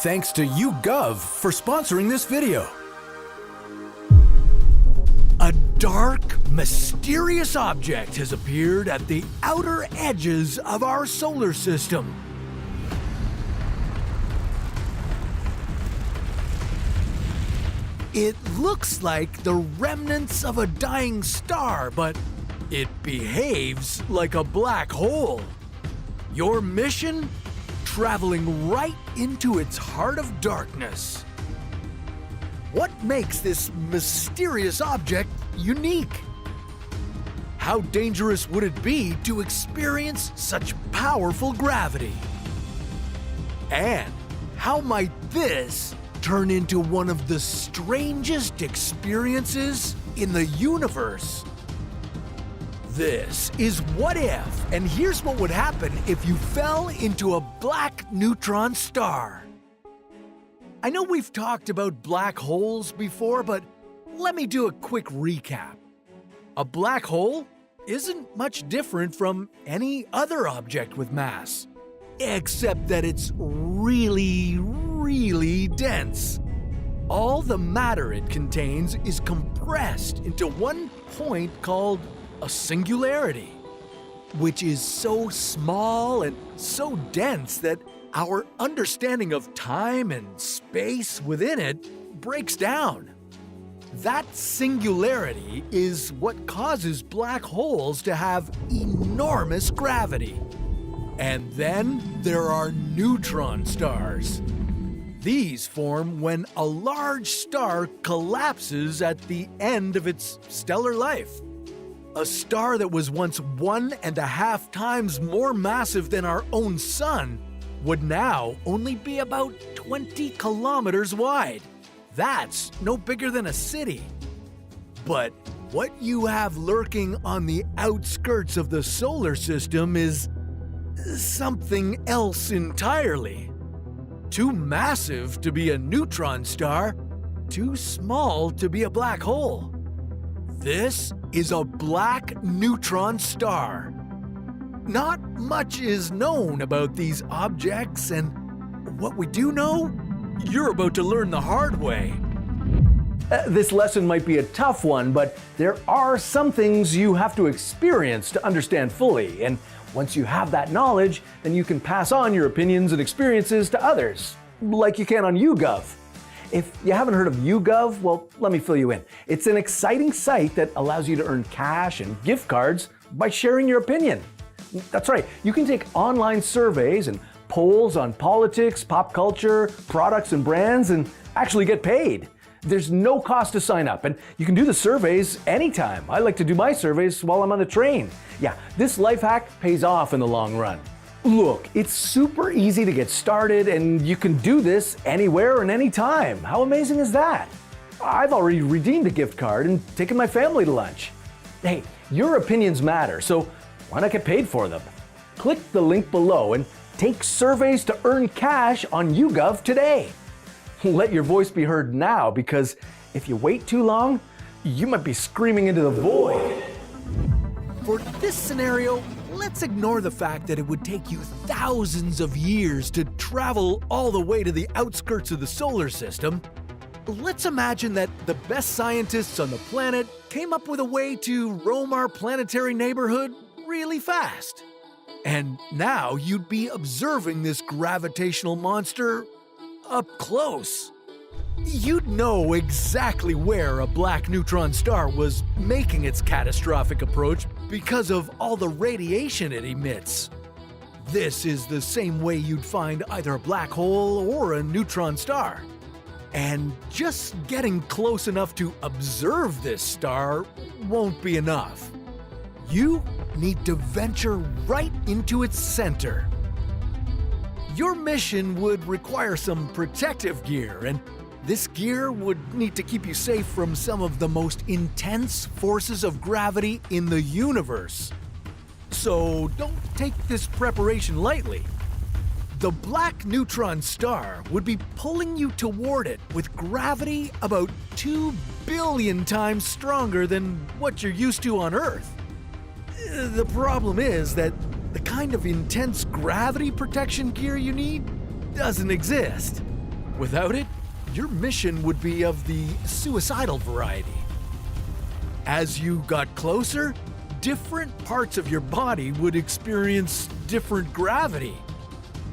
Thanks to YouGov for sponsoring this video. A dark, mysterious object has appeared at the outer edges of our solar system. It looks like the remnants of a dying star, but it behaves like a black hole. Your mission? Traveling right into its heart of darkness. What makes this mysterious object unique? How dangerous would it be to experience such powerful gravity? And how might this turn into one of the strangest experiences in the universe? This is What If, and here's what would happen if you fell into a black neutron star. I know we've talked about black holes before, but let me do a quick recap. A black hole isn't much different from any other object with mass, except that it's really, really dense. All the matter it contains is compressed into one point called a singularity, which is so small and so dense that our understanding of time and space within it breaks down. That singularity is what causes black holes to have enormous gravity. And then there are neutron stars. These form when a large star collapses at the end of its stellar life. A star that was once 1.5 times more massive than our own sun would now only be about 20 kilometers wide. That's no bigger than a city. But what you have lurking on the outskirts of the solar system is something else entirely. Too massive to be a neutron star, too small to be a black hole. This is a black neutron star. Not much is known about these objects, and what we do know, you're about to learn the hard way. This lesson might be a tough one, but there are some things you have to experience to understand fully, and once you have that knowledge, then you can pass on your opinions and experiences to others, like you can on YouGov. If you haven't heard of YouGov, well, let me fill you in. It's an exciting site that allows you to earn cash and gift cards by sharing your opinion. That's right, you can take online surveys and polls on politics, pop culture, products and brands, and actually get paid. There's no cost to sign up, and you can do the surveys anytime. I like to do my surveys while I'm on the train. Yeah, this life hack pays off in the long run. Look, it's super easy to get started, and you can do this anywhere and anytime. How amazing is that? I've already redeemed a gift card and taken my family to lunch. Hey, your opinions matter, so why not get paid for them? Click the link below and take surveys to earn cash on YouGov today. Let your voice be heard now, because if you wait too long, you might be screaming into the void. For this scenario, let's ignore the fact that it would take you thousands of years to travel all the way to the outskirts of the solar system. Let's imagine that the best scientists on the planet came up with a way to roam our planetary neighborhood really fast. And now you'd be observing this gravitational monster up close. You'd know exactly where a black neutron star was making its catastrophic approach because of all the radiation it emits. This is the same way you'd find either a black hole or a neutron star. And just getting close enough to observe this star won't be enough. You need to venture right into its center. Your mission would require some protective gear, and this gear would need to keep you safe from some of the most intense forces of gravity in the universe. So don't take this preparation lightly. The black neutron star would be pulling you toward it with gravity about 2 billion times stronger than what you're used to on Earth. The problem is that the kind of intense gravity protection gear you need doesn't exist. Without it, your mission would be of the suicidal variety. As you got closer, different parts of your body would experience different gravity.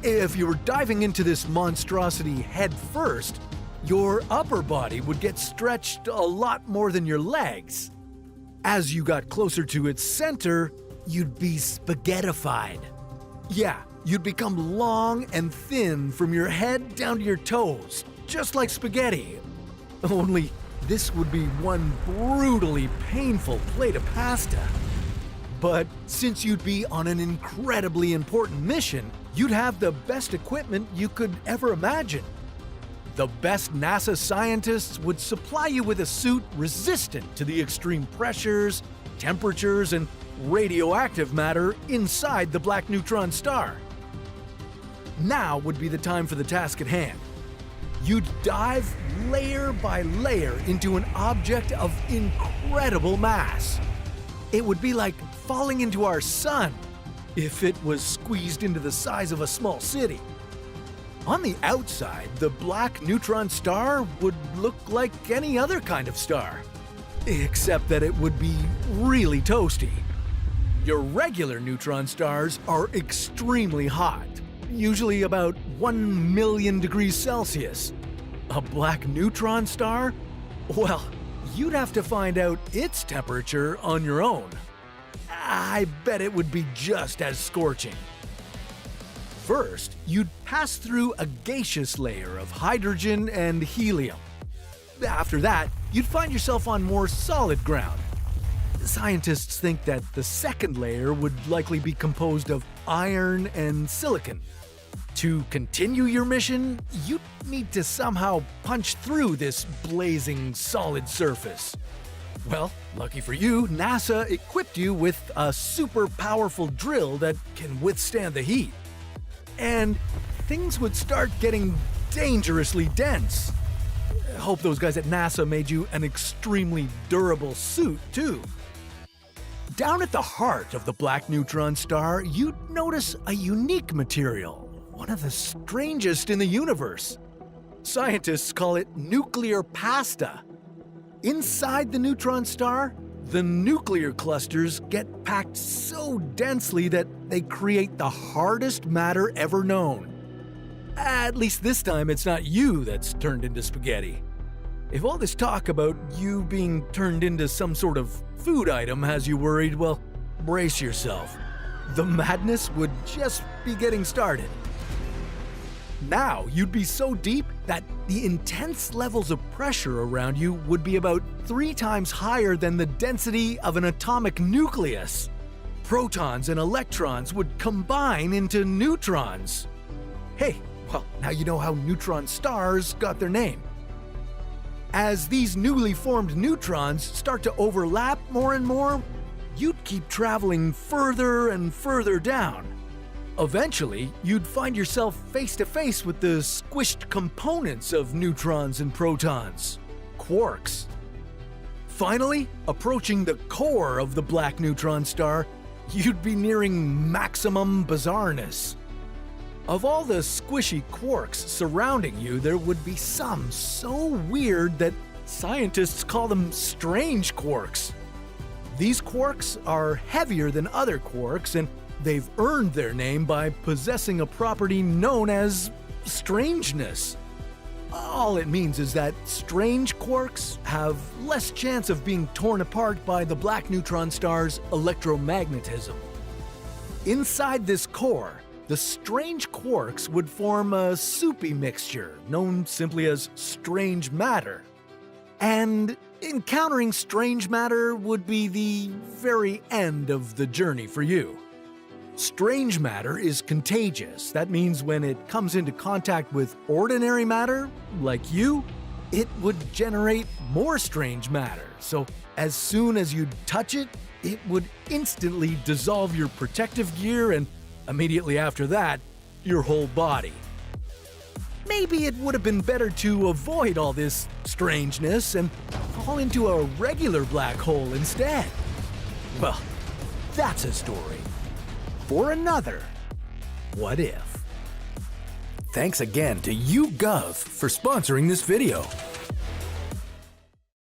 If you were diving into this monstrosity head first, your upper body would get stretched a lot more than your legs. As you got closer to its center, you'd be spaghettified. Yeah, you'd become long and thin from your head down to your toes, just like spaghetti. Only this would be one brutally painful plate of pasta. But since you'd be on an incredibly important mission, you'd have the best equipment you could ever imagine. The best NASA scientists would supply you with a suit resistant to the extreme pressures, temperatures, and radioactive matter inside the black neutron star. Now would be the time for the task at hand. You'd dive layer by layer into an object of incredible mass. It would be like falling into our sun if it was squeezed into the size of a small city. On the outside, the black neutron star would look like any other kind of star, except that it would be really toasty. Your regular neutron stars are extremely hot, usually about 1 million degrees Celsius. A black neutron star? Well, you'd have to find out its temperature on your own. I bet it would be just as scorching. First, you'd pass through a gaseous layer of hydrogen and helium. After that, you'd find yourself on more solid ground. Scientists think that the second layer would likely be composed of iron and silicon. To continue your mission, you'd need to somehow punch through this blazing solid surface. Well, lucky for you, NASA equipped you with a super powerful drill that can withstand the heat. And things would start getting dangerously dense. Hope those guys at NASA made you an extremely durable suit, too. Down at the heart of the black neutron star, you'd notice a unique material, one of the strangest in the universe. Scientists call it nuclear pasta. Inside the neutron star, the nuclear clusters get packed so densely that they create the hardest matter ever known. At least this time it's not you that's turned into spaghetti. If all this talk about you being turned into some sort of food item has you worried, well, brace yourself. The madness would just be getting started. Now you'd be so deep that the intense levels of pressure around you would be about 3 times higher than the density of an atomic nucleus. Protons and electrons would combine into neutrons. Hey, well, now you know how neutron stars got their name. As these newly formed neutrons start to overlap more and more, you'd keep traveling further and further down. Eventually, you'd find yourself face to face with the squished components of neutrons and protons, quarks. Finally, approaching the core of the black neutron star, you'd be nearing maximum bizarreness. Of all the squishy quarks surrounding you, there would be some so weird that scientists call them strange quarks. These quarks are heavier than other quarks, and they've earned their name by possessing a property known as strangeness. All it means is that strange quarks have less chance of being torn apart by the black neutron star's electromagnetism. Inside this core, the strange quarks would form a soupy mixture known simply as strange matter. And encountering strange matter would be the very end of the journey for you. Strange matter is contagious. That means when it comes into contact with ordinary matter, like you, it would generate more strange matter. So as soon as you'd touch it, it would instantly dissolve your protective gear and immediately after that, your whole body. Maybe it would have been better to avoid all this strangeness and fall into a regular black hole instead. Well, that's a story for another What If. thanks again to YouGov for sponsoring this video.